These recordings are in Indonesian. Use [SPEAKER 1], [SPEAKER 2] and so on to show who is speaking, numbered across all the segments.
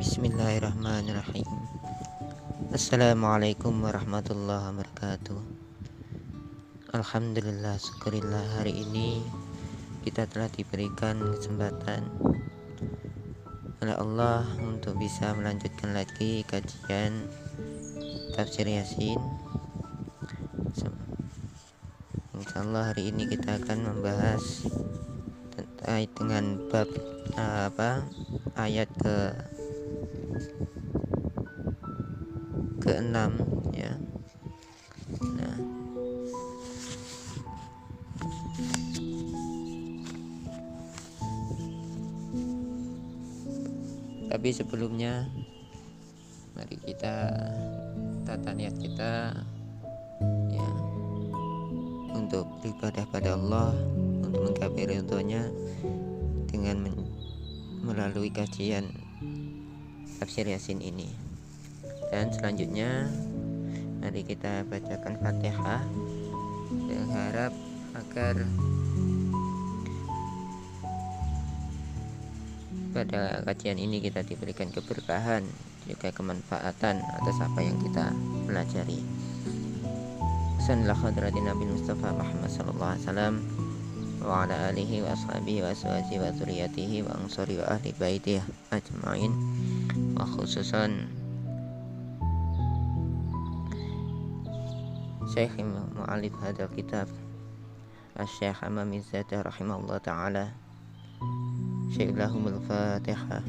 [SPEAKER 1] Bismillahirrahmanirrahim. Assalamualaikum warahmatullahi wabarakatuh. Alhamdulillah, syukurillah, hari ini kita telah diberikan kesempatan oleh Allah untuk bisa melanjutkan lagi kajian tafsir Yasin. Insyaallah hari ini kita akan membahas terkait dengan bab ayat ke-6 ya. Nah, tapi sebelumnya mari kita tata niat kita ya untuk beribadah pada Allah, untuk menggapai ridhonya dengan melalui kajian tafsir Yasin ini. Dan selanjutnya mari kita bacakan Fatihah dengan harap agar pada kajian ini kita diberikan keberkahan juga kemanfaatan atas apa yang kita pelajari. Sallallahu hadratin Nabi Mustafa Muhammad sallallahu alaihi wasallam wa ala alihi wa ashabihi wa azwajihi wa dzurriyyatihi wa ansari wa ahli baitihi ajmain, wa khususan Syekh Mu'alif hadal kitab Syekh Hamam Izzadah rahimahullah ta'ala. Syekh lahumul Fatihah.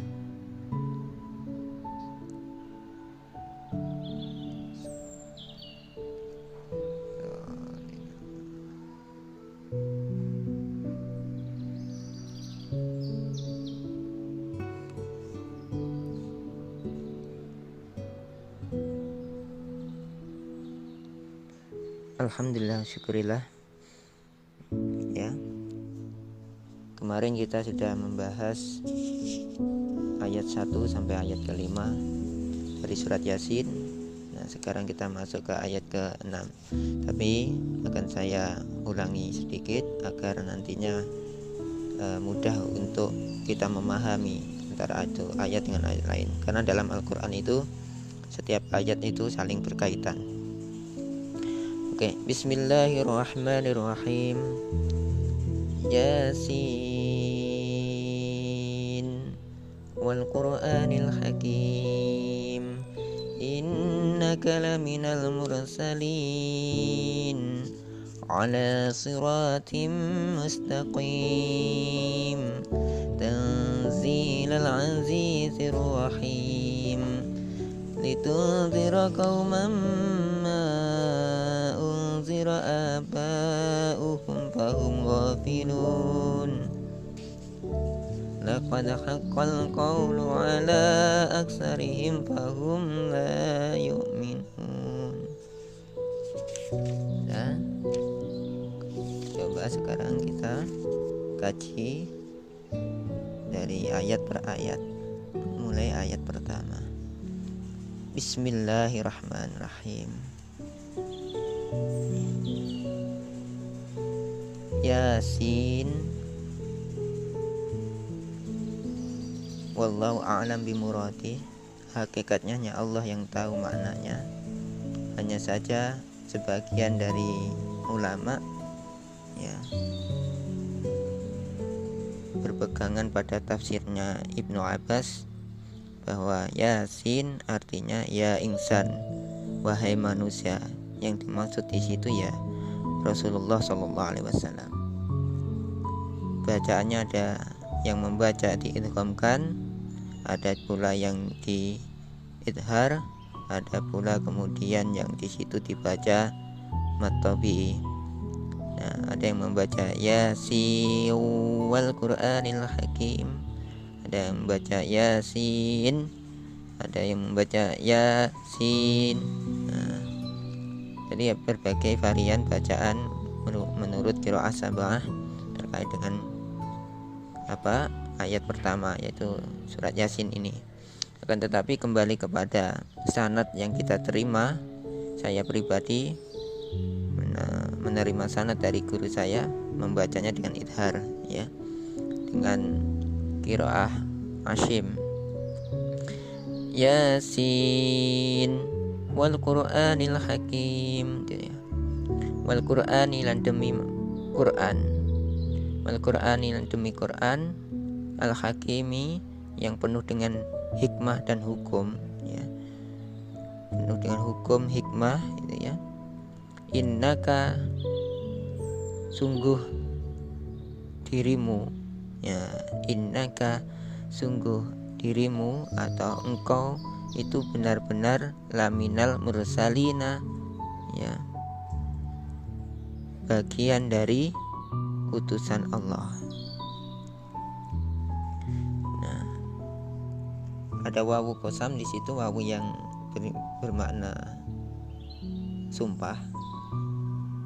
[SPEAKER 1] Alhamdulillah, syukurillah ya. Kemarin kita sudah membahas ayat 1 sampai ayat ke-5 dari surat Yasin. Nah, sekarang kita masuk ke ayat ke-6. Tapi akan saya ulangi sedikit agar nantinya mudah untuk kita memahami antara ayat dengan ayat lain. Karena dalam Al-Quran itu setiap ayat itu saling berkaitan. Oke, bismillahirrahmanirrahim. Yasin wal Qur'anil hakim innaka laminal mursalin ala siratim mustaqim tanzilal azizir rahim litunzira qauman aba'uhum fahum ghafilun laqad haqqal qawlu ala aksarihim fahum la yu'minun. Nah, coba sekarang kita kaji dari ayat per ayat, mulai ayat pertama. Bismillahirrahmanirrahim. Yasin, wallahu a'lam bimuradi. Hakikatnya hanya Allah yang tahu maknanya. Hanya saja sebagian dari ulama ya berpegangan pada tafsirnya Ibnu Abbas bahwa Yasin artinya ya insan, wahai manusia. Yang dimaksud di situ ya Rasulullah SAW. Bacaannya ada yang membaca diidghamkan, ada pula yang diidhar, ada pula kemudian yang di situ dibaca matobi. Nah, ada yang membaca Yasin wal Qur'anil hakim, ada yang membaca Yasin ada yang membaca Yasin. Nah, jadi berbagai varian bacaan menurut qiraah sab'ah terkait dengan ayat pertama, yaitu surat Yasin ini. Akan tetapi kembali kepada sanad yang kita terima, saya pribadi menerima sanad dari guru saya, membacanya dengan idhar, ya, dengan qiraah Asyim. Yasin wal Qur'anil Hakim, wal Qur'ani lan demi Qur'an, wal Qur'ani lan demi Qur'an, al Hakimi yang penuh dengan hikmah dan hukum, ya, penuh dengan hukum hikmah, gitu ya. Innaka sungguh dirimu, ya, innaka sungguh dirimu atau engkau itu benar-benar laminal mursalina, ya, bagian dari utusan Allah. Nah, ada wawu qasam di situ, wawu yang bermakna sumpah.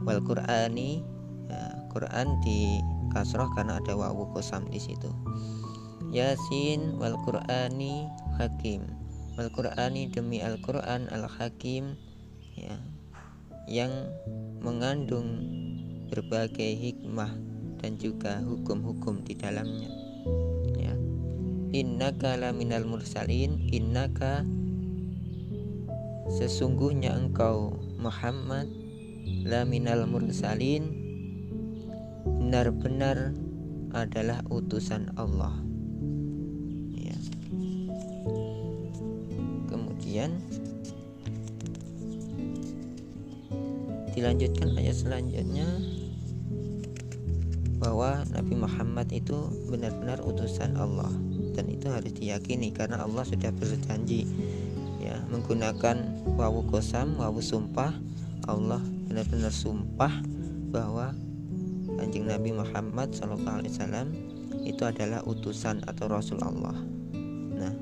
[SPEAKER 1] Wal Qur'ani, ya, Quran di kasroh karena ada wawu qasam di situ. Yasin wal Qur'ani Hakim, wal Qur'ani demi Al-Qur'an Al-Hakim, ya, yang mengandung berbagai hikmah dan juga hukum-hukum di dalamnya, ya. Innaka laminal mursalin, innaka sesungguhnya engkau Muhammad laminal mursalin benar-benar adalah utusan Allah, ya. Kemudian dilanjutkan ayat selanjutnya bahwa Nabi Muhammad itu benar-benar utusan Allah, dan itu harus diyakini karena Allah sudah berjanji, ya, menggunakan wawu qasam, wawu sumpah. Allah benar-benar sumpah bahwa Kanjeng Nabi Muhammad SAW itu adalah utusan atau Rasul Allah. Nah,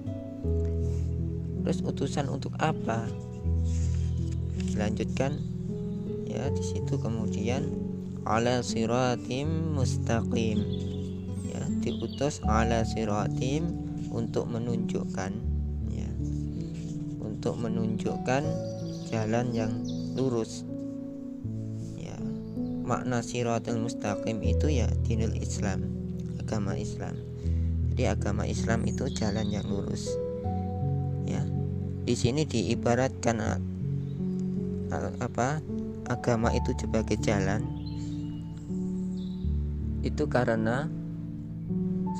[SPEAKER 1] terus utusan untuk apa? Dilanjutkan, ya, di situ kemudian ala siratim mustaqim, ya, diutus ala siratim untuk menunjukkan, ya, untuk menunjukkan jalan yang lurus, ya. Makna siratul mustaqim itu ya dinul Islam, agama Islam. Jadi agama Islam itu jalan yang lurus, ya. Di sini diibaratkan agama itu sebagai jalan. Itu karena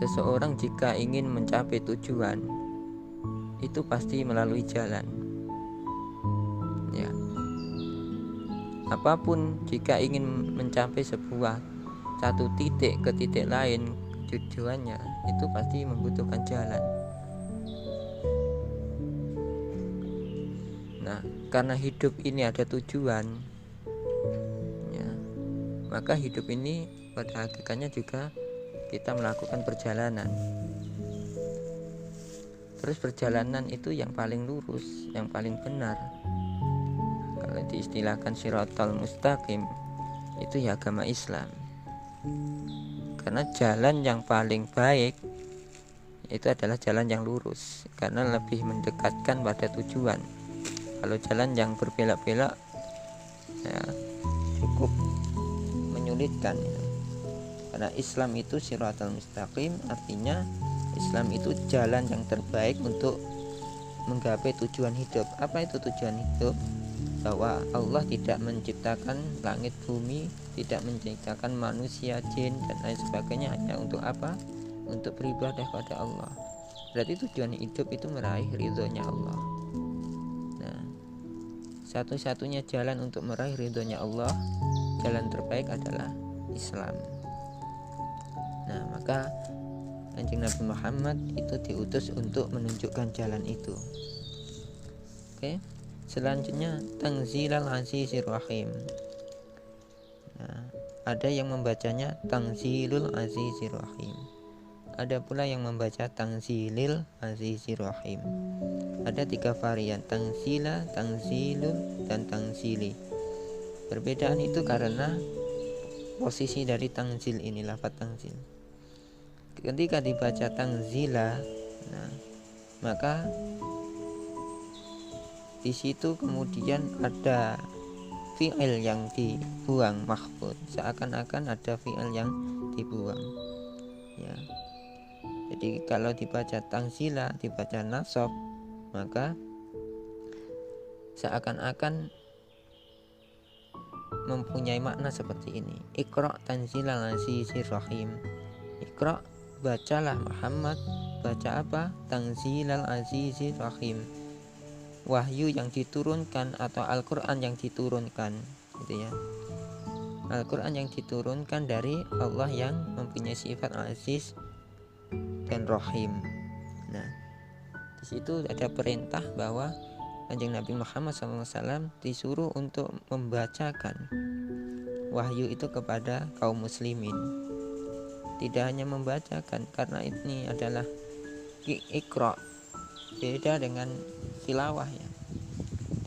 [SPEAKER 1] seseorang jika ingin mencapai tujuan itu pasti melalui jalan, ya. Apapun jika ingin mencapai satu titik ke titik lain, tujuannya itu pasti membutuhkan jalan. Nah, karena hidup ini ada tujuan, ya, maka hidup ini pada hakikatnya juga kita melakukan perjalanan. Terus perjalanan itu yang paling lurus, yang paling benar, kalau diistilahkan siratal mustaqim, itu ya agama Islam. Karena jalan yang paling baik itu adalah jalan yang lurus, karena lebih mendekatkan pada tujuan. Kalau jalan yang berbelok-belok, ya, cukup menyulitkan, ya. Karena Islam itu siratal mustaqim, artinya Islam itu jalan yang terbaik untuk menggapai tujuan hidup. Apa itu tujuan hidup? Bahwa Allah tidak menciptakan langit bumi, tidak menciptakan manusia, jin dan lain sebagainya hanya untuk apa? Untuk beribadah kepada Allah. Berarti tujuan hidup itu meraih ridhonya Allah. Nah, satu-satunya jalan untuk meraih ridhonya Allah, jalan terbaik adalah Islam. Nah, maka Kanjeng Nabi Muhammad itu diutus untuk menunjukkan jalan itu. Oke. Selanjutnya Tanzilal Azizir Rahim. Nah, ada yang membacanya Tanzilul Azizir Rahim. Ada pula yang membaca Tanzilil Azizir Rahim. ada 3 varian, tangzila, tangzilun, dan tangzili. Perbedaan itu karena posisi dari tangzil ini, lafaz tangzil. Ketika dibaca tangzila, nah, maka di situ kemudian ada fi'il yang dibuang, mahfud, seakan-akan ada fi'il yang dibuang, ya. Jadi kalau dibaca tangzila, dibaca nasab, maka seakan-akan mempunyai makna seperti ini. Iqra tanzilal azizir rahim. Iqra, bacalah Muhammad. Baca apa? Tanzilal azizir rahim. Wahyu yang diturunkan atau Al-Quran yang diturunkan, gitu ya. Al-Quran yang diturunkan dari Allah yang mempunyai sifat aziz dan rahim. Nah, di situ ada perintah bahwa Kanjeng Nabi Muhammad SAW disuruh untuk membacakan wahyu itu kepada kaum muslimin. Tidak hanya membacakan, karena ini adalah iqra, beda dengan tilawah, ya.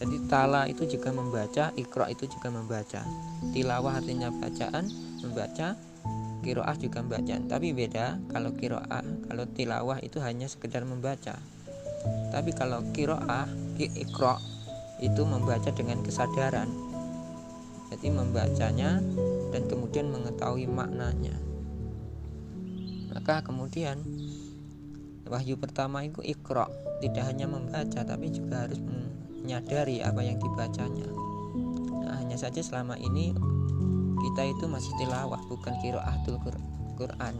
[SPEAKER 1] Jadi tala itu juga membaca, iqra itu juga membaca. Tilawah artinya bacaan, membaca. Qiraah juga bacaan, tapi beda. Kalau qiraah, kalau tilawah itu hanya sekedar membaca. Tapi kalau qiraah, iqra itu membaca dengan kesadaran. Jadi membacanya dan kemudian mengetahui maknanya. Maka kemudian wahyu pertama itu iqra, tidak hanya membaca tapi juga harus menyadari apa yang dibacanya. Nah, hanya saja selama ini kita itu masih tilawah, bukan qiraatul Quran,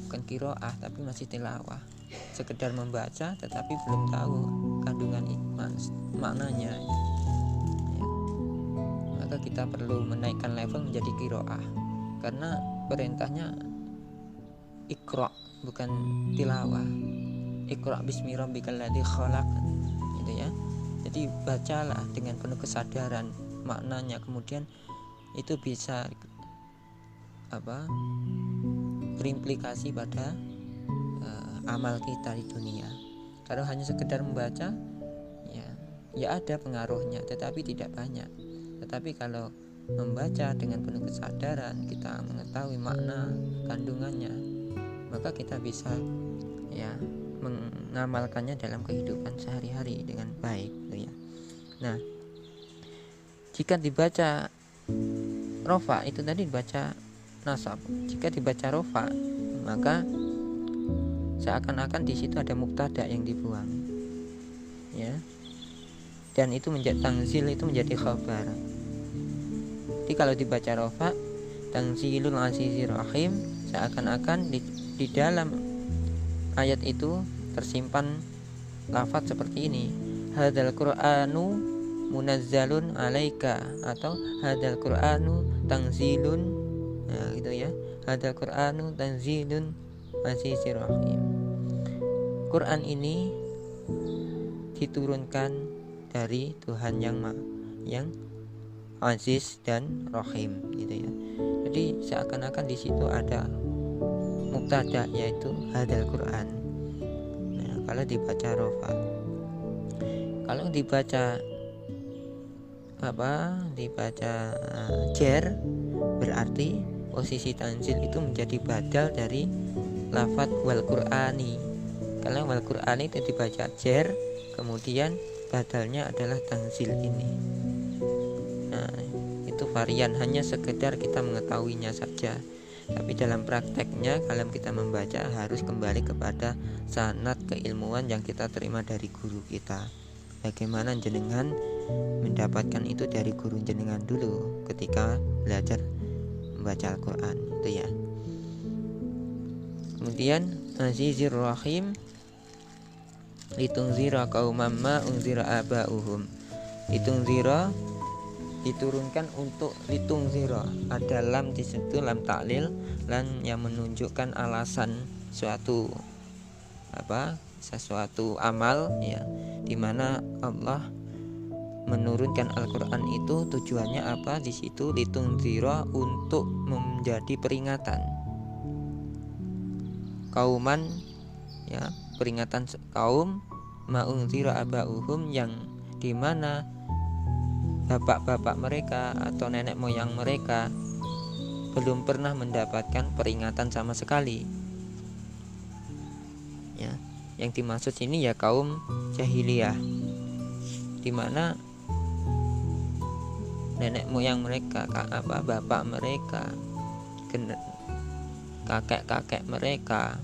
[SPEAKER 1] bukan qiraah tapi masih tilawah, sekedar membaca tetapi belum tahu kandungan maknanya, ya. Maka kita perlu menaikkan level menjadi qiraah, karena perintahnya iqra bukan tilawah. Iqra bismi rabbikal ladzi khalaq, gitu ya. Jadi bacalah dengan penuh kesadaran maknanya, kemudian itu bisa berimplikasi pada amal kita di dunia. Kalau hanya sekedar membaca, ya ada pengaruhnya, tetapi tidak banyak. Tetapi kalau membaca dengan penuh kesadaran, kita mengetahui makna kandungannya, maka kita bisa mengamalkannya dalam kehidupan sehari-hari dengan baik, gitu ya. Nah, jika dibaca rofa itu tadi dibaca nasab. Jika dibaca rofa, maka seakan-akan di situ ada mubtada yang dibuang, ya. Dan itu menjadi tangzil, itu menjadi khabar. Jadi kalau dibaca rofa, tangzilul azizir rahim, seakan-akan di dalam ayat itu tersimpan lafaz seperti ini, hadzal qur'anu munazzalun alaika, atau hadzal qur'anu tanzilun, gitu ya. Hadzal qur'anu tanzilun azizir rahim. Quran ini diturunkan dari Tuhan yang aziz dan rahim, gitu ya. Jadi seakan-akan di situ ada mubtada, yaitu hadzal Quran. Nah, kalau dibaca rofa. Kalau dibaca jer, berarti posisi tanzil itu menjadi badal dari lafaz wal qur'ani. Kalau wal qur'ani itu dibaca jer, kemudian badalnya adalah tanzil ini. Nah, itu varian, hanya sekedar kita mengetahuinya saja. Tapi dalam prakteknya, kalau kita membaca harus kembali kepada sanad keilmuan yang kita terima dari guru kita. Bagaimana jenengan mendapatkan itu dari guru jenengan dulu ketika belajar membaca Al-Quran, itu ya. Kemudian azizir rahim, litunzira qaumam ma unzira aba'uhum. Litunzira diturunkan untuk litunzira, ada lam di situ, lam taklil, lam yang menunjukkan alasan sesuatu amal, ya, di mana Allah menurunkan Al-Quran itu tujuannya apa? Di situ litunzira, untuk menjadi peringatan kauman, ya, peringatan kaum ma'unzira aba'uhum, yang dimana bapak-bapak mereka atau nenek moyang mereka belum pernah mendapatkan peringatan sama sekali. Ya, yang dimaksud sini ya kaum jahiliyah, dimana nenek moyang mereka, bapak mereka, kakek-kakek mereka,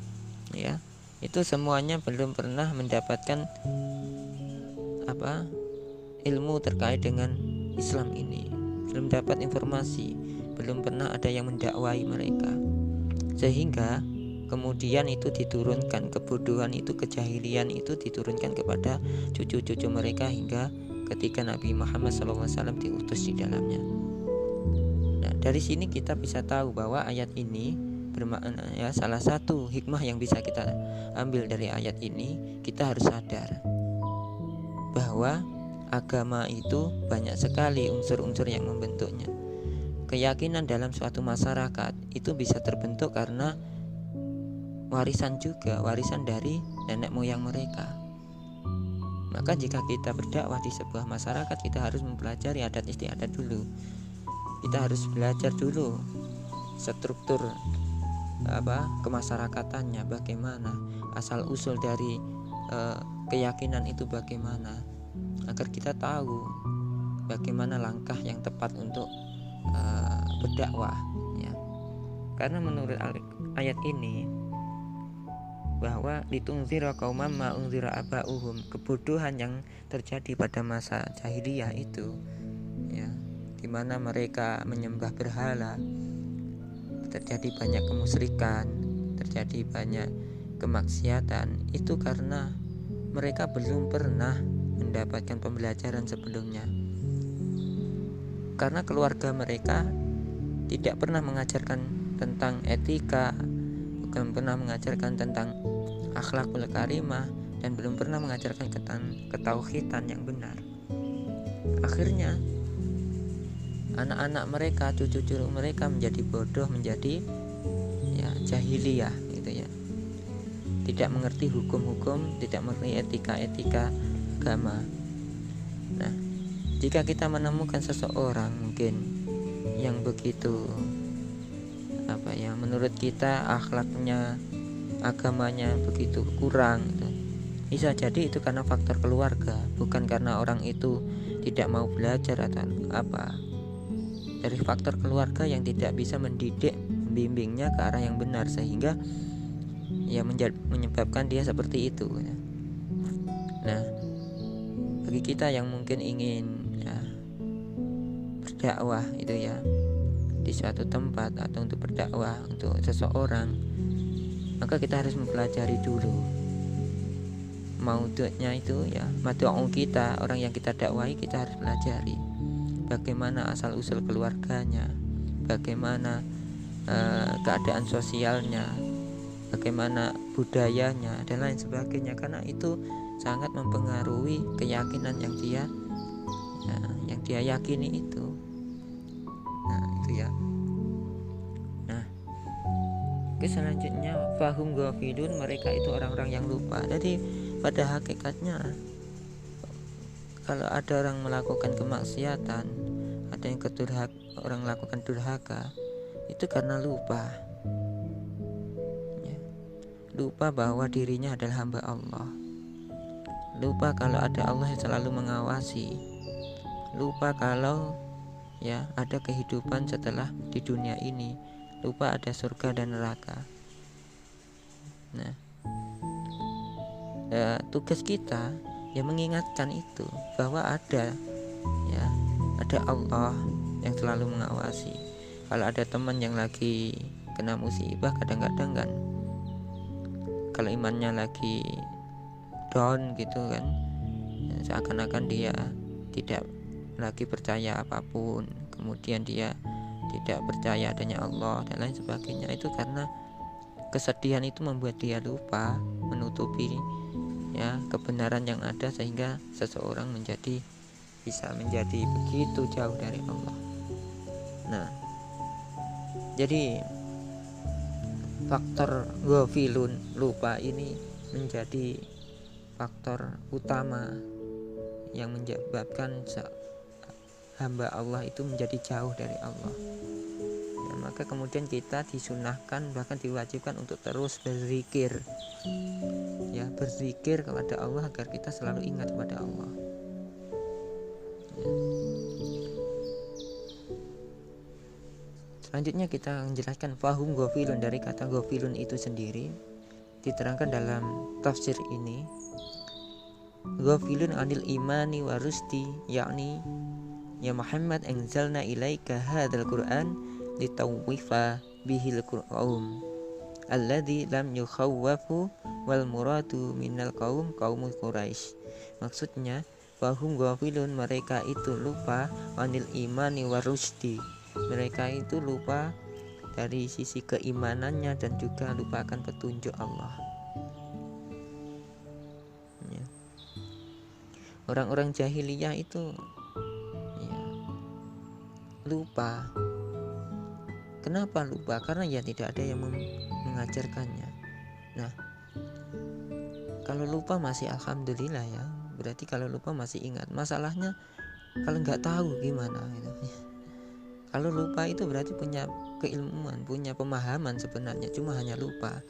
[SPEAKER 1] ya, itu semuanya belum pernah mendapatkan ilmu terkait dengan Islam ini, belum dapat informasi, belum pernah ada yang mendakwai mereka, sehingga kemudian itu diturunkan, kebodohan itu, kejahilian itu diturunkan kepada cucu-cucu mereka hingga ketika Nabi Muhammad SAW diutus di dalamnya. Nah, dari sini kita bisa tahu bahwa ayat ini bermakna, ya, salah satu hikmah yang bisa kita ambil dari ayat ini, kita harus sadar bahwa agama itu banyak sekali unsur-unsur yang membentuknya. Keyakinan dalam suatu masyarakat itu bisa terbentuk karena warisan dari nenek moyang mereka. Maka jika kita berdakwah di sebuah masyarakat, kita harus mempelajari adat istiadat dulu. Kita harus belajar dulu struktur kemasyarakatannya bagaimana, asal usul dari keyakinan itu bagaimana, agar kita tahu bagaimana langkah yang tepat untuk berdakwah, ya. Karena menurut ayat ini bahwa litunzira qauman ma unzira aba'uhum, kebodohan yang terjadi pada masa jahiliyah itu, ya, di mana mereka menyembah berhala, terjadi banyak kemusyrikan, terjadi banyak kemaksiatan, itu karena mereka belum pernah mendapatkan pembelajaran sebelumnya. Karena keluarga mereka tidak pernah mengajarkan tentang etika, belum pernah mengajarkan tentang akhlakul karimah, dan belum pernah mengajarkan tentang ketauhidan yang benar. Akhirnya anak-anak mereka, cucu-cucu mereka menjadi bodoh, menjadi jahiliyah gitu ya. Tidak mengerti hukum-hukum, tidak mengerti etika-etika agama. Nah, jika kita menemukan seseorang mungkin yang begitu menurut kita akhlaknya, agamanya begitu kurang, bisa jadi itu karena faktor keluarga, bukan karena orang itu tidak mau belajar atau apa. Dari faktor keluarga yang tidak bisa mendidik, membimbingnya ke arah yang benar, sehingga menyebabkan dia seperti itu. Nah, bagi kita yang mungkin ingin berdakwah itu ya di suatu tempat atau untuk berdakwah untuk seseorang, maka kita harus mempelajari dulu maudhu'nya itu, ya, mad'u kita, orang yang kita dakwahi, kita harus pelajari bagaimana asal usul keluarganya, bagaimana keadaan sosialnya, bagaimana budayanya dan lain sebagainya, karena itu sangat mempengaruhi keyakinan yang dia yakini itu. Nah, itu ya. Nah, selanjutnya fahum ghafilun, mereka itu orang-orang yang lupa. Jadi pada hakikatnya kalau ada orang melakukan kemaksiatan, ada yang orang melakukan durhaka, itu karena lupa. Lupa bahwa dirinya adalah hamba Allah. Lupa kalau ada Allah yang selalu mengawasi. Lupa kalau ada kehidupan setelah di dunia ini. Lupa ada surga dan neraka. Nah, tugas kita mengingatkan itu, bahwa ada Allah yang selalu mengawasi. Kalau ada teman yang lagi kena musibah, kadang-kadang kan kalau imannya lagi down gitu kan, seakan-akan dia tidak lagi percaya apapun, kemudian dia tidak percaya adanya Allah dan lain sebagainya. Itu karena kesedihan itu membuat dia lupa menutupi kebenaran yang ada, sehingga seseorang bisa menjadi begitu jauh dari Allah. Nah, jadi faktor ghafilun, lupa ini menjadi faktor utama yang menyebabkan hamba Allah itu menjadi jauh dari Allah. Ya, maka kemudian kita disunahkan, bahkan diwajibkan untuk terus berzikir. Ya, berzikir kepada Allah agar kita selalu ingat kepada Allah. Ya. Selanjutnya kita menjelaskan fahum ghafilun. Dari kata ghafilun itu sendiri diterangkan dalam tafsir ini, ghafilun anil imani wa rusdi, yakni ya Muhammad anzalna ilaika hadzal Qur'an litawwifa bihil qaum alladzi lam yukhawwafu wal muradu minal qaum qaumul Quraisy. Maksudnya fahum ghafilun, mereka itu lupa, anil imani wa rusdi, mereka itu lupa dari sisi keimanannya dan juga lupakan petunjuk Allah. Ya. Orang-orang jahiliyah itu ya, lupa. Kenapa lupa? Karena ya tidak ada yang mengajarkannya. Nah, kalau lupa masih alhamdulillah ya. Berarti kalau lupa masih ingat. Masalahnya kalau nggak tahu gimana gitu. Kalau lupa itu berarti punya keilmuan, punya pemahaman sebenarnya, cuma hanya lupa.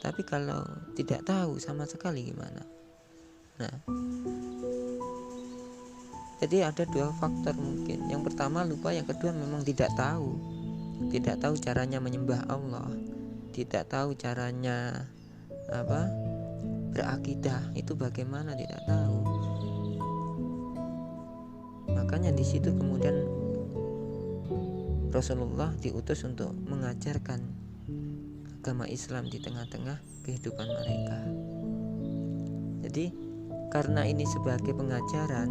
[SPEAKER 1] Tapi kalau tidak tahu sama sekali gimana? Nah, jadi ada dua faktor mungkin. Yang pertama lupa, yang kedua memang tidak tahu. Tidak tahu caranya menyembah Allah, tidak tahu caranya berakidah itu bagaimana, tidak tahu. Makanya di situ kemudian Rasulullah diutus untuk mengajarkan agama Islam di tengah-tengah kehidupan mereka. Jadi karena ini sebagai pengajaran,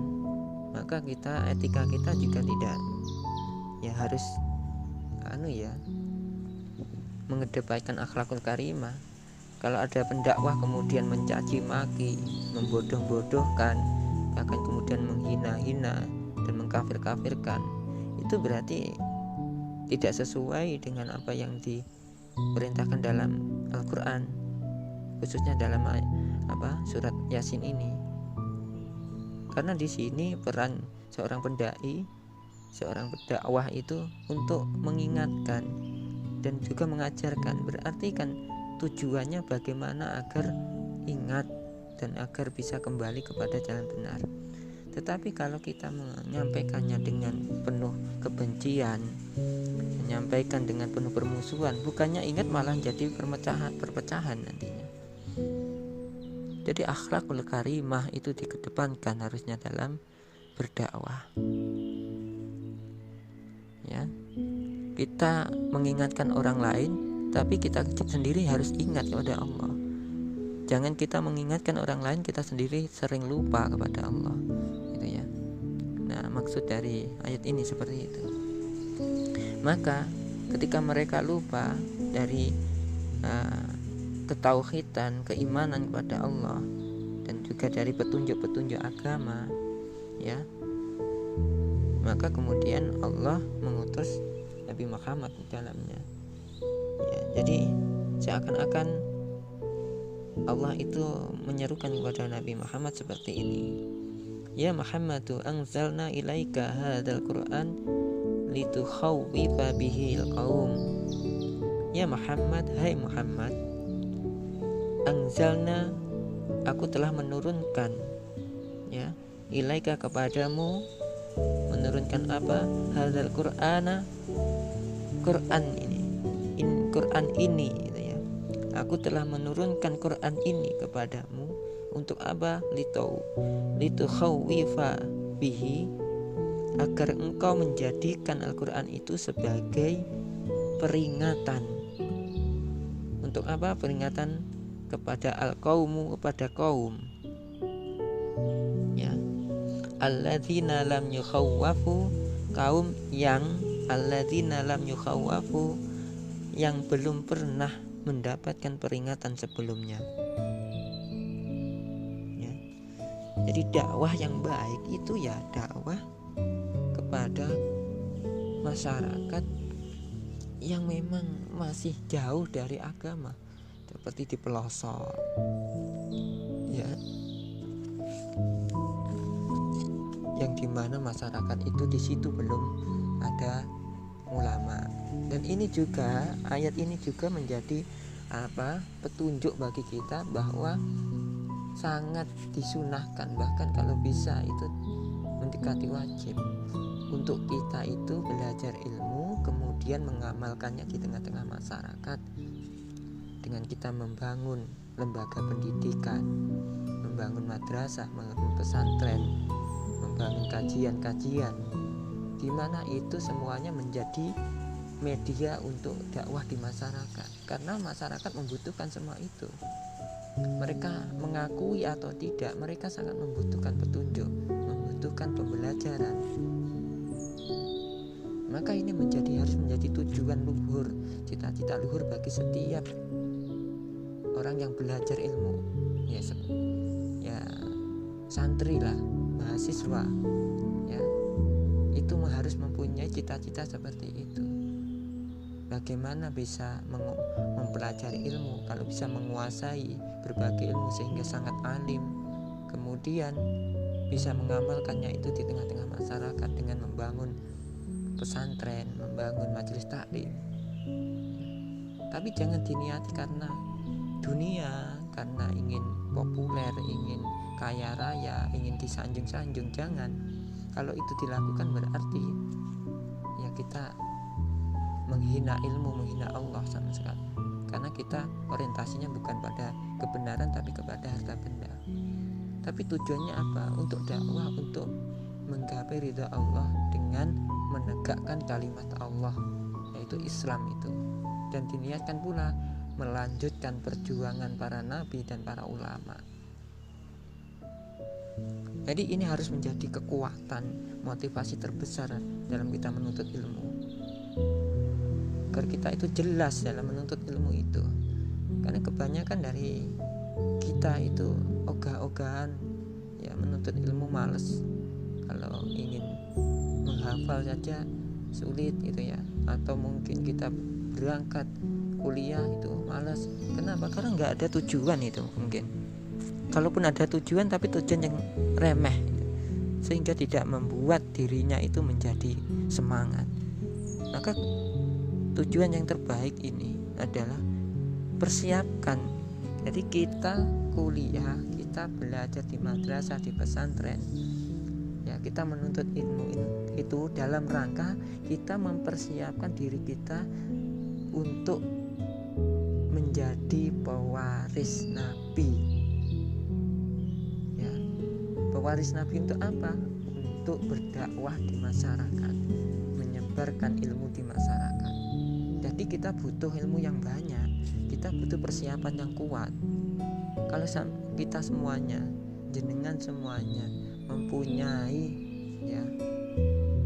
[SPEAKER 1] maka etika kita juga tidak ya harus mengedepankan akhlakul karimah. Kalau ada pendakwah kemudian mencaci maki, membodoh-bodohkan, bahkan kemudian menghina-hina dan mengkafir-kafirkan, itu berarti tidak sesuai dengan apa yang diperintahkan dalam Al-Quran, khususnya dalam surat Yasin ini. Karena di sini peran seorang pendai, seorang pendakwah itu untuk mengingatkan dan juga mengajarkan. Berarti kan tujuannya bagaimana agar ingat dan agar bisa kembali kepada jalan benar. Tetapi kalau kita menyampaikannya dengan penuh kebencian, menyampaikan dengan penuh permusuhan, bukannya ingat malah jadi perpecahan nantinya. Jadi akhlakul karimah itu dikedepankan harusnya dalam berdakwah. Ya, kita mengingatkan orang lain, tapi kita sendiri harus ingat kepada Allah. Jangan kita mengingatkan orang lain, kita sendiri sering lupa kepada Allah, gitu ya. Nah, maksud dari ayat ini seperti itu. Maka ketika mereka lupa dari ketauhidan, keimanan kepada Allah, dan juga dari petunjuk-petunjuk agama, ya, maka kemudian Allah mengutus Nabi Muhammad di dalamnya. Ya, jadi seakan-akan Allah itu menyerukan kepada Nabi Muhammad seperti ini. Ya Muhammadu anzalna ilaika hadzal Qur'an litukhawwifa bihil qaum. Ya Muhammad, hai Muhammad, anzalna, aku telah menurunkan, ya, ilaika kepadamu, menurunkan apa? Hadzal Qur'ana, Quran ini, Quran ini, gitu ya. Aku telah menurunkan Quran ini kepadamu untuk apa? Litukhawwifa bihi, agar engkau menjadikan Al-Quran itu sebagai peringatan. Untuk apa? Peringatan kepada al-qaumu, kepada kaum, ya, alladzina lam yukhawwafu, kaum yang alladzina lam yukhawwafu, yang belum pernah mendapatkan peringatan sebelumnya. Ya. Jadi dakwah yang baik itu ya dakwah kepada masyarakat yang memang masih jauh dari agama, seperti di pelosok, ya, yang dimana masyarakat itu di situ belum ada ulama. Dan ini juga, ayat ini juga menjadi petunjuk bagi kita bahwa sangat disunahkan, bahkan kalau bisa itu mendekati wajib untuk kita itu belajar ilmu kemudian mengamalkannya di tengah-tengah masyarakat dengan kita membangun lembaga pendidikan, membangun madrasah, membangun pesantren, membangun kajian-kajian, di mana itu semuanya menjadi media untuk dakwah di masyarakat, karena masyarakat membutuhkan semua itu. Mereka mengakui atau tidak, mereka sangat membutuhkan petunjuk, membutuhkan pembelajaran. Maka ini harus menjadi tujuan luhur, cita-cita luhur bagi setiap orang yang belajar ilmu, ya santri lah, mahasiswa, ya itu harus mempunyai cita-cita seperti itu. Bagaimana bisa mempelajari ilmu kalau bisa menguasai berbagai ilmu sehingga sangat alim, kemudian bisa mengamalkannya itu di tengah-tengah masyarakat dengan membangun pesantren, membangun majelis taklim. Tapi jangan diniati karena dunia, karena ingin populer, ingin kaya raya, ingin disanjung-sanjung. Jangan. Kalau itu dilakukan berarti ya kita menghina ilmu, menghina Allah sama sekali. Karena kita orientasinya bukan pada kebenaran tapi kepada harta benda. Tapi tujuannya apa? Untuk dakwah, untuk menggapai ridha Allah dengan menegakkan kalimat Allah, yaitu Islam itu. Dan diniatkan pula melanjutkan perjuangan para nabi dan para ulama. Jadi ini harus menjadi kekuatan, motivasi terbesar dalam kita menuntut ilmu, agar kita itu jelas dalam menuntut ilmu itu. Karena kebanyakan dari kita itu ogah-ogahan, ya menuntut ilmu males. Kalau ingin menghafal saja sulit gitu ya, atau mungkin kita berangkat kuliah itu malas. Kenapa? Karena nggak ada tujuan itu mungkin. Kalaupun ada tujuan, tapi tujuan yang remeh, sehingga tidak membuat dirinya itu menjadi semangat. Maka tujuan yang terbaik ini adalah persiapkan. Jadi kita kuliah, kita belajar di madrasah, di pesantren, ya kita menuntut ilmu itu dalam rangka kita mempersiapkan diri kita untuk menjadi pewaris Nabi. Ya, pewaris Nabi untuk apa? Untuk berdakwah di masyarakat, menyebarkan ilmu di masyarakat. Jadi kita butuh ilmu yang banyak, kita butuh persiapan yang kuat. Kalau kita semuanya, jenengan semuanya mempunyai ya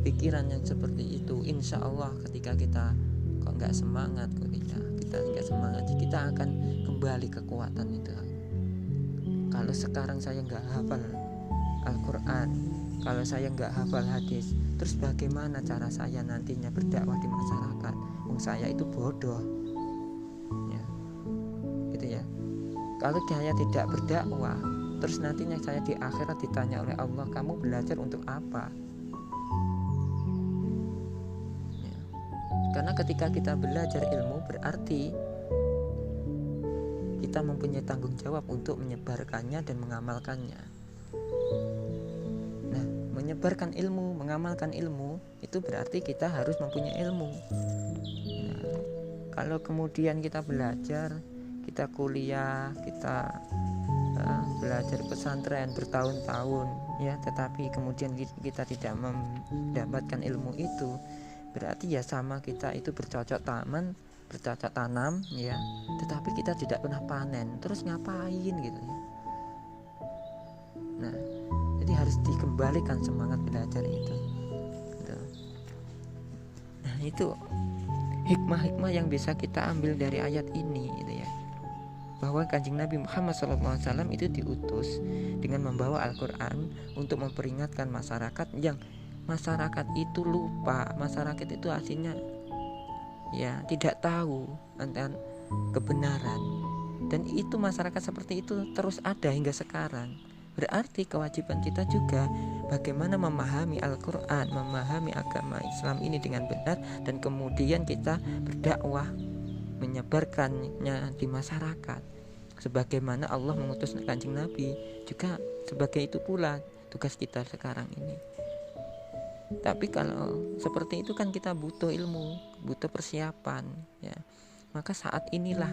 [SPEAKER 1] pikiran yang seperti itu, insya Allah ketika kita kok nggak semangat, kita nggak semangat, kita akan kembali kekuatan itu. Kalau sekarang saya nggak hafal Al-Quran, kalau saya nggak hafal hadis, terus bagaimana cara saya nantinya berdakwah di masyarakat? Saya itu bodoh, ya, gitu ya. Kalau saya tidak berdakwah, terus nantinya saya di akhirat ditanya oleh Allah, kamu belajar untuk apa? Ya. Karena ketika kita belajar ilmu berarti kita mempunyai tanggung jawab untuk menyebarkannya dan mengamalkannya. Nah, menyebarkan ilmu, mengamalkan ilmu itu berarti kita harus mempunyai ilmu. Nah, kalau kemudian kita belajar, kita kuliah, kita belajar pesantren bertahun-tahun ya, tetapi kemudian kita tidak mendapatkan ilmu itu, berarti ya sama kita itu bercocok tanam ya, tetapi kita tidak pernah panen. Terus ngapain gitu ya. Nah, jadi harus dikembalikan semangat belajar itu gitu. Nah, itu hikmah-hikmah yang bisa kita ambil dari ayat ini gitu ya, bahwa Kanjeng Nabi Muhammad SAW itu diutus dengan membawa Al-Quran untuk memperingatkan masyarakat yang masyarakat itu lupa, masyarakat itu aslinya ya tidak tahu tentang kebenaran, dan itu masyarakat seperti itu terus ada hingga sekarang. Berarti kewajiban kita juga bagaimana memahami Al-Quran, memahami agama Islam ini dengan benar, dan kemudian kita berdakwah, menyebarkannya di masyarakat sebagaimana Allah mengutus Kanjeng Nabi. Juga sebagai itu pula tugas kita sekarang ini. Tapi kalau seperti itu kan kita butuh ilmu, butuh persiapan, ya. Maka saat inilah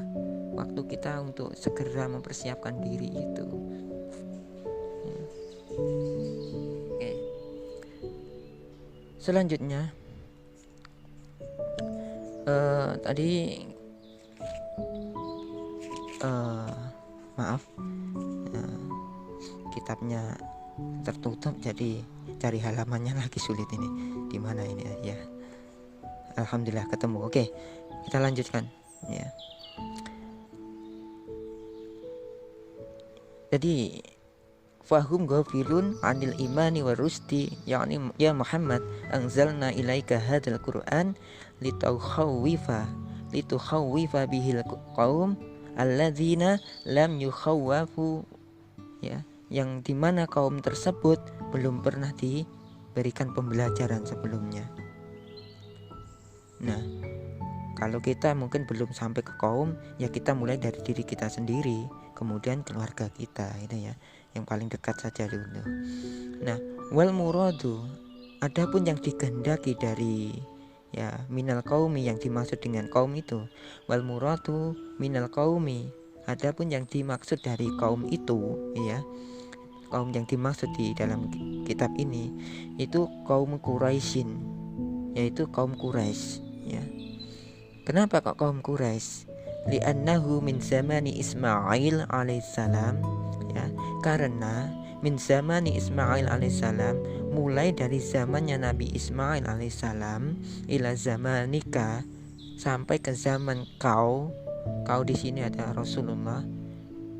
[SPEAKER 1] waktu kita untuk segera mempersiapkan diri itu. Ya. Oke. Selanjutnya, tadi maaf, kitabnya tertutup, jadi cari halamannya lagi sulit ini. Di mana ini ya? Alhamdulillah ketemu. Oke, kita lanjutkan ya. Jadi fahum ghafilun anil imani wa rusdi, yakni ya Muhammad anzalna ilaika hadzal Qur'an litukhawwifa bihil qaum alladzina lam yukhawwafu, ya, yang dimana kaum tersebut belum pernah diberikan pembelajaran sebelumnya. Nah, kalau kita mungkin belum sampai ke kaum, ya kita mulai dari diri kita sendiri, kemudian keluarga kita, itu ya, yang paling dekat saja dulu. Nah, wal muradu, adapun yang dikehendaki dari ya minal qaumi, yang dimaksud dengan kaum itu, wal muradu minal qaumi, adapun yang dimaksud dari kaum itu, ya, kaum yang dimaksud di dalam kitab ini itu kaum Quraisyin, yaitu kaum Quraisy, ya. Kenapa kok kaum Quraisy? Li'annahu min zamani Ismail alaihissalam, ya, karena min zamani Ismail alaihissalam, mulai dari zamannya Nabi Ismail alaihissalam, ila zamanika, sampai ke zaman kau di sini ada Rasulullah,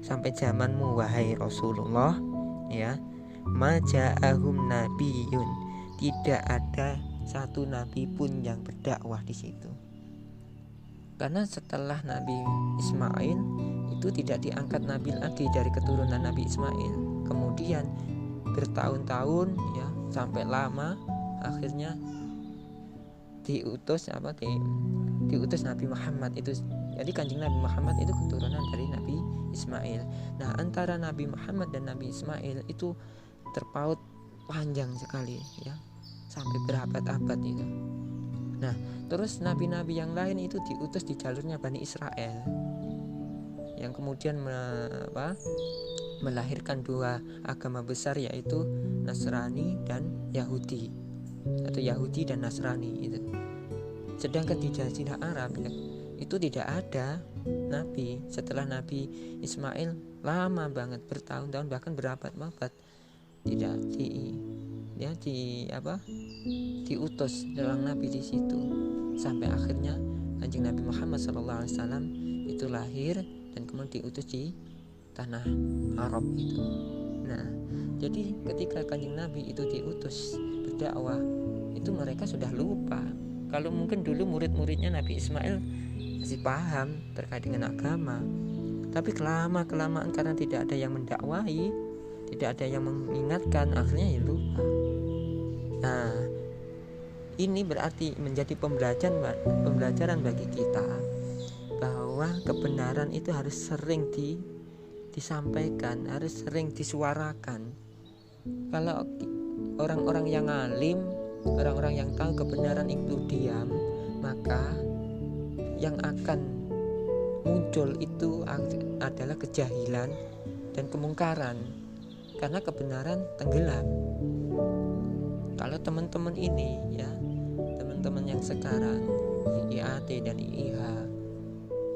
[SPEAKER 1] sampai zamanmu wahai Rasulullah, ya, maja'ahum nabiyun, tidak ada satu nabi pun yang berdakwah di situ. Karena setelah Nabi Ismail itu tidak diangkat nabi lagi dari keturunan Nabi Ismail. Kemudian bertahun-tahun, ya, sampai lama, akhirnya diutus Nabi Muhammad itu. Jadi Kanjeng Nabi Muhammad itu keturunan dari Nabi Ismail. Nah, antara Nabi Muhammad dan Nabi Ismail itu terpaut panjang sekali, ya, sampai berabad-abad itu. Nah, terus nabi-nabi yang lain itu diutus di jalurnya Bani Israel, yang kemudian melahirkan dua agama besar, yaitu Nasrani dan Yahudi, atau Yahudi dan Nasrani itu. Sedangkan di Jazirah Arab, ya, itu tidak ada nabi setelah Nabi Ismail, lama banget, bertahun-tahun, bahkan berabad-abad tidak diutus seorang nabi di situ, sampai akhirnya Kanjeng Nabi Muhammad SAW itu lahir dan kemudian diutus di tanah Arab itu. Nah, jadi ketika Kanjeng Nabi itu diutus berdakwah, itu mereka sudah lupa. Kalau mungkin dulu murid-muridnya Nabi Ismail masih paham terkait dengan agama, tapi kelamaan karena tidak ada yang mendakwahi, tidak ada yang mengingatkan, akhirnya ya lupa. Nah, ini berarti menjadi pembelajaran bagi kita bahwa kebenaran itu harus sering disampaikan, harus sering disuarakan. Kalau orang-orang yang alim, orang-orang yang tahu kebenaran itu diam, maka yang akan muncul itu adalah kejahilan dan kemungkaran, karena kebenaran tenggelam. Kalau teman-teman ini, ya, teman-teman yang sekarang di IAT dan IIH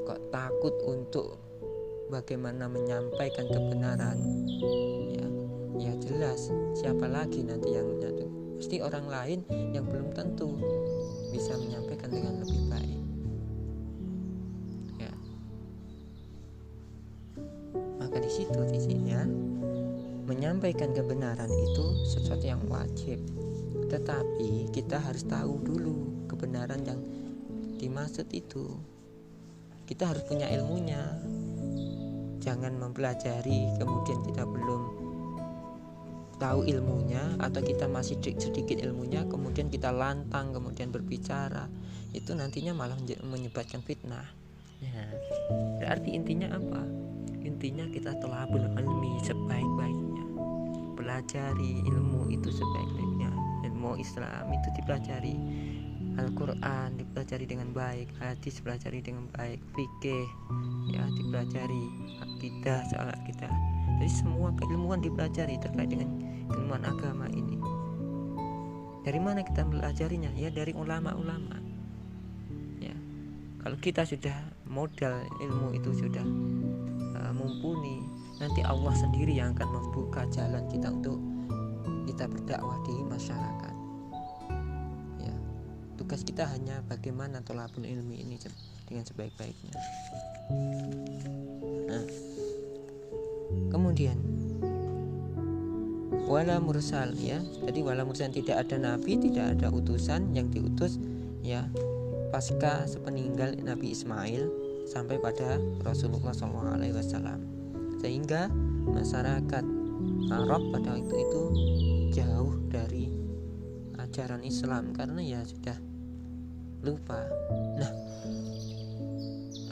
[SPEAKER 1] kok takut untuk bagaimana menyampaikan kebenaran, ya jelas siapa lagi nanti yang menyatu? Pasti orang lain yang belum tentu bisa menyampaikan dengan lebih baik, ya. Maka di situ ya, menyampaikan kebenaran itu sesuatu yang wajib, tetapi kita harus tahu dulu kebenaran yang dimaksud itu. Kita harus punya ilmunya. Jangan mempelajari kemudian kita belum tahu ilmunya atau kita masih sedikit ilmunya, kemudian kita lantang kemudian berbicara, itu nantinya malah menyebabkan fitnah. Ya, berarti intinya apa? Intinya kita thalabul ilmi sebaik-baiknya, pelajari ilmu itu sebaik-baiknya. Ilmu Islam itu dipelajari, Al-Quran dipelajari dengan baik, hadis dipelajari dengan baik, fikih ya dipelajari, akidah soal akidah. Jadi semua keilmuan dipelajari terkait dengan ilmuwan agama ini. Dari mana kita pelajarinya? Ya dari ulama-ulama. Ya, kalau kita sudah modal ilmu itu sudah mumpuni, nanti Allah sendiri yang akan membuka jalan kita untuk kita berdakwah di masyarakat. Ya, tugas kita hanya bagaimana thalabul ilmi ini dengan sebaik-baiknya. Nah, kemudian wala mursal ya. Jadi wala mursal, tidak ada nabi, tidak ada utusan yang diutus ya pasca sepeninggal Nabi Ismail sampai pada Rasulullah SAW. Sehingga masyarakat Arab pada waktu itu jauh dari ajaran Islam karena ya sudah lupa. Nah,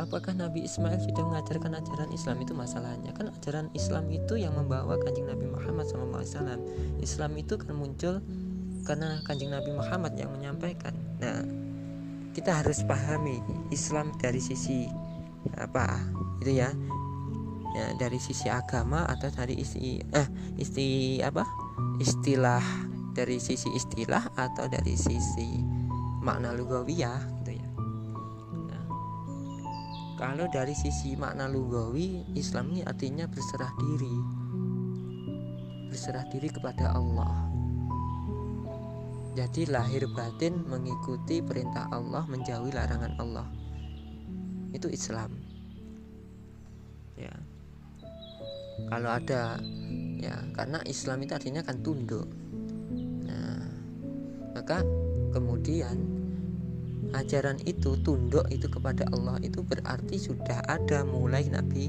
[SPEAKER 1] apakah Nabi Ismail sudah mengajarkan ajaran Islam? Itu masalahnya. Kan ajaran Islam itu yang membawa Kanjeng Nabi Muhammad SAW. Islam itu kan muncul karena Kanjeng Nabi Muhammad yang menyampaikan. Nah, kita harus pahami Islam dari sisi apa itu ya, dari sisi agama atau dari istilah, dari sisi istilah atau dari sisi makna lugawiyah gitu ya. Kalau dari sisi makna lugawi, Islam ini artinya berserah diri kepada Allah. Jadi lahir batin mengikuti perintah Allah, menjauhi larangan Allah. Itu Islam. Ya. Kalau ada ya, karena Islam itu artinya kan tunduk. Nah, maka kemudian ajaran itu tunduk itu kepada Allah, itu berarti sudah ada mulai Nabi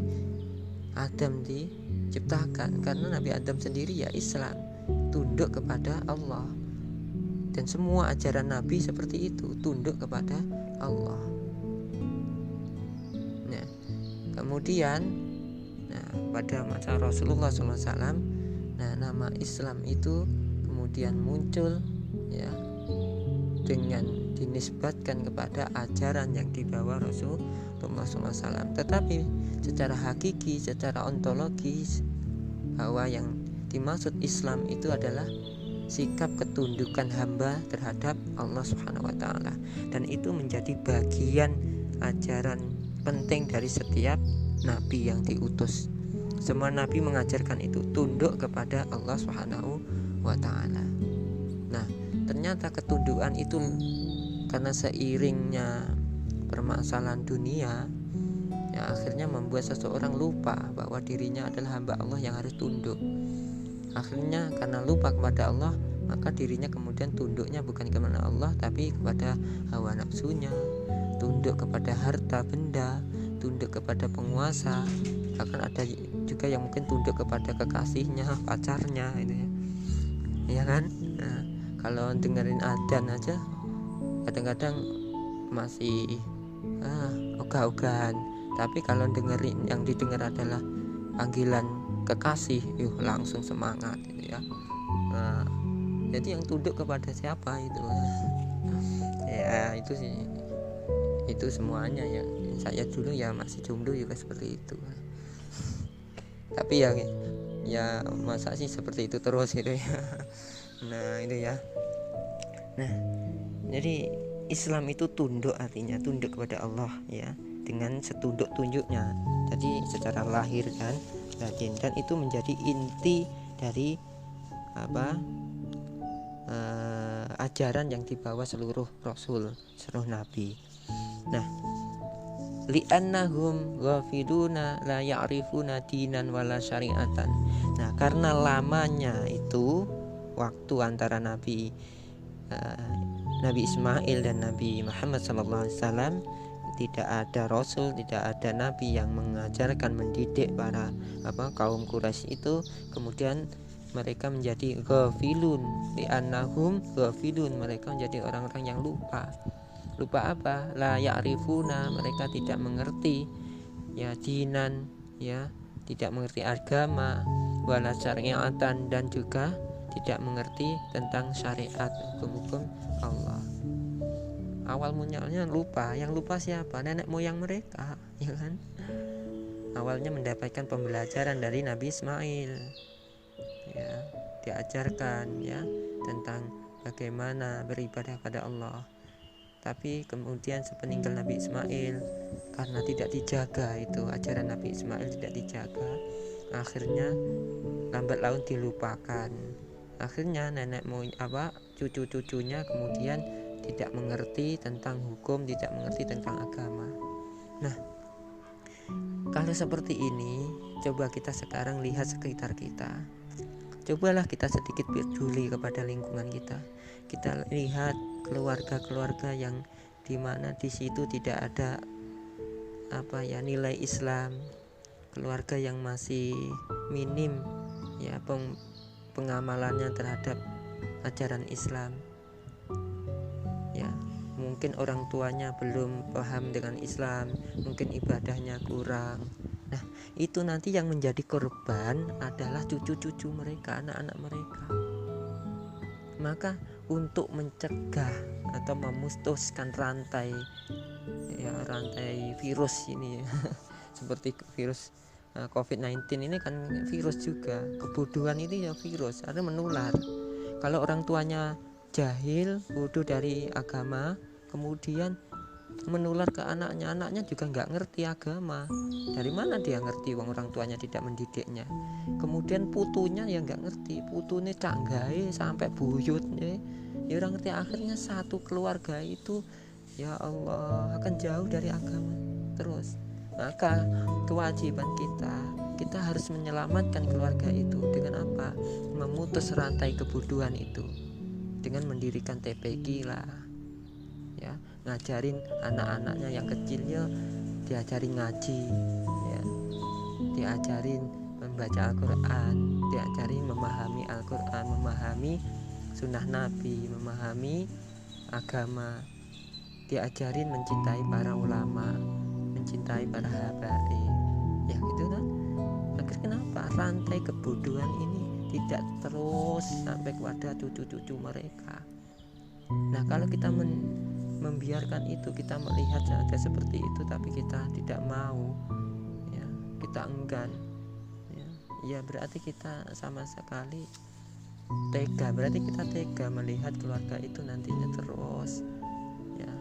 [SPEAKER 1] Adam diciptakan, karena Nabi Adam sendiri ya Islam, tunduk kepada Allah. Dan semua ajaran Nabi seperti itu, tunduk kepada Allah. Nah, kemudian pada masa Rasulullah SAW, nama Islam itu kemudian muncul ya dengan dinisbatkan kepada ajaran yang dibawa Rasulullah SAW. Tetapi secara hakiki, secara ontologis, bahwa yang dimaksud Islam itu adalah sikap ketundukan hamba terhadap Allah Subhanahu wa Ta'ala, dan itu menjadi bagian ajaran penting dari setiap nabi yang diutus. Semua nabi mengajarkan itu, tunduk kepada Allah Subhanahu wa Ta'ala. Nah, ternyata ketundukan itu karena seiringnya permasalahan dunia ya akhirnya membuat seseorang lupa bahwa dirinya adalah hamba Allah yang harus tunduk. Akhirnya karena lupa kepada Allah, maka dirinya kemudian tunduknya bukan kepada Allah tapi kepada hawa nafsunya, tunduk kepada harta benda, tunduk kepada penguasa. Bahkan ada juga yang mungkin tunduk kepada kekasihnya, pacarnya itu ya. Iya kan? Nah, kalau dengerin adzan aja kadang-kadang masih ogah-ogahan, tapi kalau dengerin yang didengar adalah panggilan kekasih, langsung semangat gitu ya. Nah, jadi yang tunduk kepada siapa itu? Ya itu sih, itu semuanya ya. Saya dulu ya masih jomblo juga seperti itu. Tapi ya masa sih seperti itu terus gitu ya. Nah itu ya. Nah jadi Islam itu tunduk, artinya tunduk kepada Allah ya, dengan setunduk-tunduknya. Jadi secara lahir dan batin, dan itu menjadi inti dari ajaran yang dibawa seluruh rasul, seluruh nabi. Nah, li'annahum ghafiluna la ya'rifuna dinan wala syari'atan. Nah, karena lamanya itu waktu antara Nabi Ismail dan Nabi Muhammad SAW, tidak ada rasul, tidak ada nabi yang mengajarkan, mendidik para kaum Quraisy itu. Kemudian mereka menjadi ghafilun, li'annahum ghafilun, mereka menjadi orang-orang yang lupa. Lupa apa? La ya'rifuna, mereka tidak mengerti ya dinan, ya tidak mengerti agama, wala syariatan, dan juga tidak mengerti tentang syariat, hukum-hukum Allah. Awal mulanya lupa. Yang lupa siapa? Nenek moyang mereka, ya kan? Awalnya mendapatkan pembelajaran dari Nabi Ismail, ya, diajarkan ya tentang bagaimana beribadah pada Allah. Tapi kemudian sepeninggal Nabi Ismail, karena tidak dijaga itu ajaran Nabi Ismail tidak dijaga, akhirnya lambat laun dilupakan. Akhirnya nenek moyang cucu-cucunya kemudian tidak mengerti tentang hukum, tidak mengerti tentang agama. Nah, kalau seperti ini, coba kita sekarang lihat sekitar kita. Cobalah kita sedikit peduli kepada lingkungan kita. Kita lihat keluarga-keluarga yang dimana di situ tidak ada nilai Islam, keluarga yang masih minim ya pengamalannya terhadap ajaran Islam. Ya, mungkin orang tuanya belum paham dengan Islam, mungkin ibadahnya kurang. Nah, itu nanti yang menjadi korban adalah cucu-cucu mereka, anak-anak mereka. Maka untuk mencegah atau memutuskan rantai virus ini seperti virus COVID-19 ini kan virus juga, kebodohan ini ya virus, ada menular. Kalau orang tuanya jahil, bodoh dari agama, kemudian menular ke anaknya, anaknya juga nggak ngerti agama. Dari mana dia ngerti wong orang tuanya tidak mendidiknya? Kemudian putunya ya nggak ngerti, putune canggahe sampai buyutnya ya orang ngerti. Akhirnya satu keluarga itu ya Allah akan jauh dari agama terus. Maka kewajiban kita harus menyelamatkan keluarga itu dengan apa? Memutus rantai kebodohan itu dengan mendirikan TPQ lah, ya, ngajarin anak-anaknya yang kecilnya, diajarin ngaji, ya, diajarin membaca Al-Quran, diajarin memahami Al-Quran, memahami sunnah Nabi, memahami agama, diajarin mencintai para ulama, mencintai para habaib, ya gitu kan. Agar kenapa rantai kebodohan ini tidak terus sampai kepada cucu-cucu mereka. Nah, kalau kita membiarkan itu, kita melihat saja seperti itu, tapi kita tidak mau, ya, kita enggan, ya berarti kita sama sekali tega, berarti kita tega melihat keluarga itu nantinya terus ya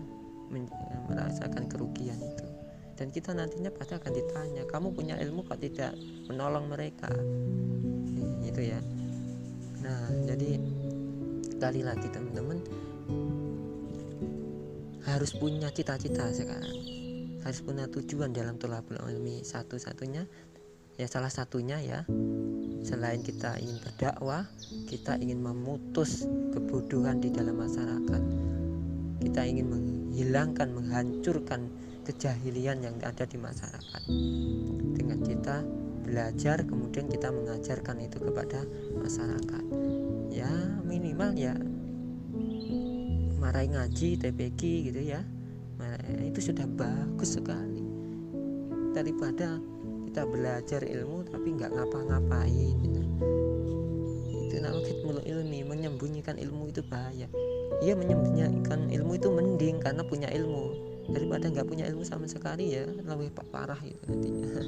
[SPEAKER 1] merasakan kerugian itu. Dan kita nantinya pasti akan ditanya, kamu punya ilmu kok tidak menolong mereka, gitu ya. Nah, jadi sekali lagi teman-teman harus punya cita-cita sekarang, harus punya tujuan dalam thalabul ilmi. Satu-satunya ya, salah satunya ya, selain kita ingin berdakwah, kita ingin memutus kebodohan di dalam masyarakat, kita ingin menghilangkan, menghancurkan kejahilian yang ada di masyarakat dengan kita belajar, kemudian kita mengajarkan itu kepada masyarakat. Ya minimal ya marahi ngaji, TPQ gitu ya, itu sudah bagus sekali daripada kita belajar ilmu tapi nggak ngapa-ngapain gitu. Itu namanya kitmul ilmi, menyembunyikan ilmu itu bahaya. Iya, menyembunyikan ilmu itu mending karena punya ilmu daripada nggak punya ilmu sama sekali, ya lebih parah itu nantinya.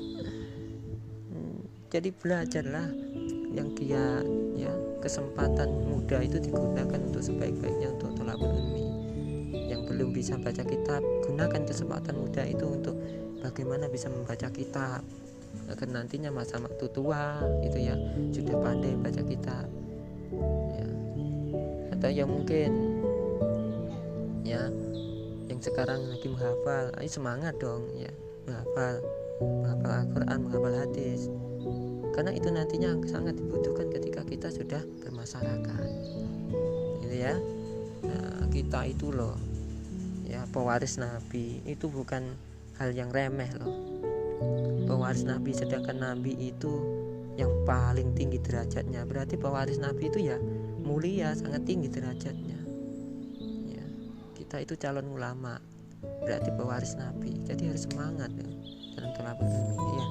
[SPEAKER 1] Jadi belajarlah yang giat, ya, kesempatan muda itu digunakan untuk sebaik-baiknya untuk thalabul ilmi. Yang belum bisa baca kitab, gunakan kesempatan muda itu untuk bagaimana bisa membaca kitab agar nantinya masa waktu tua itu ya sudah pandai baca kitab, ya. Atau yang mungkin ya yang sekarang lagi menghafal, ayo semangat dong ya, menghafal Al-Quran, menghafal hadis, karena itu nantinya sangat dibutuhkan ketika kita sudah bermasyarakat, gitu ya. Nah, kita itu loh ya pewaris Nabi, itu bukan hal yang remeh loh. Pewaris Nabi, sedangkan Nabi itu yang paling tinggi derajatnya. Berarti pewaris Nabi itu ya mulia, sangat tinggi derajatnya ya. Kita itu calon ulama, berarti pewaris Nabi, jadi harus semangat ya dalam thalabul ilmi ya.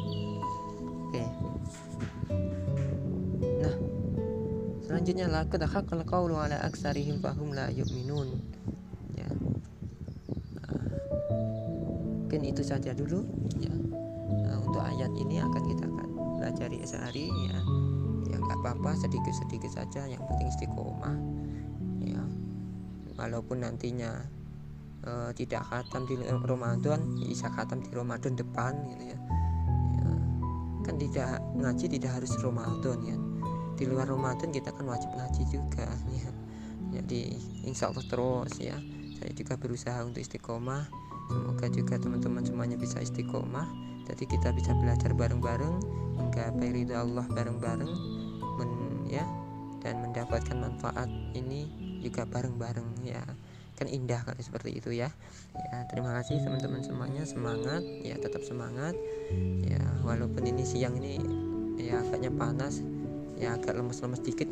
[SPEAKER 1] Oke. Nah, selanjutnya laqad haqqal qawlu ala aksarihim fahum la yu'minun ya. Mungkin itu saja dulu ya. Untuk ayat ini akan kita pelajari sehari ya. Ya nggak apa-apa, sedikit-sedikit saja, yang penting istiqomah ya. Walaupun nantinya tidak khatam di Ramadan, bisa khatam di Ramadan depan gitu ya. Kan tidak ngaji tidak harus Ramadan ya. Di luar Ramadan kita kan wajib ngaji juga ya. Jadi insya Allah terus ya. Saya juga berusaha untuk istiqomah. Semoga juga teman-teman semuanya bisa istiqomah. Jadi kita bisa belajar bareng-bareng, menggapai ridha Allah bareng-bareng ya, dan mendapatkan manfaat ini juga bareng-bareng ya. Kan indah kalau seperti itu ya. Ya, terima kasih teman-teman semuanya, semangat ya, tetap semangat ya. Walaupun ini siang ini ya agaknya panas ya, agak lemes-lemes dikit.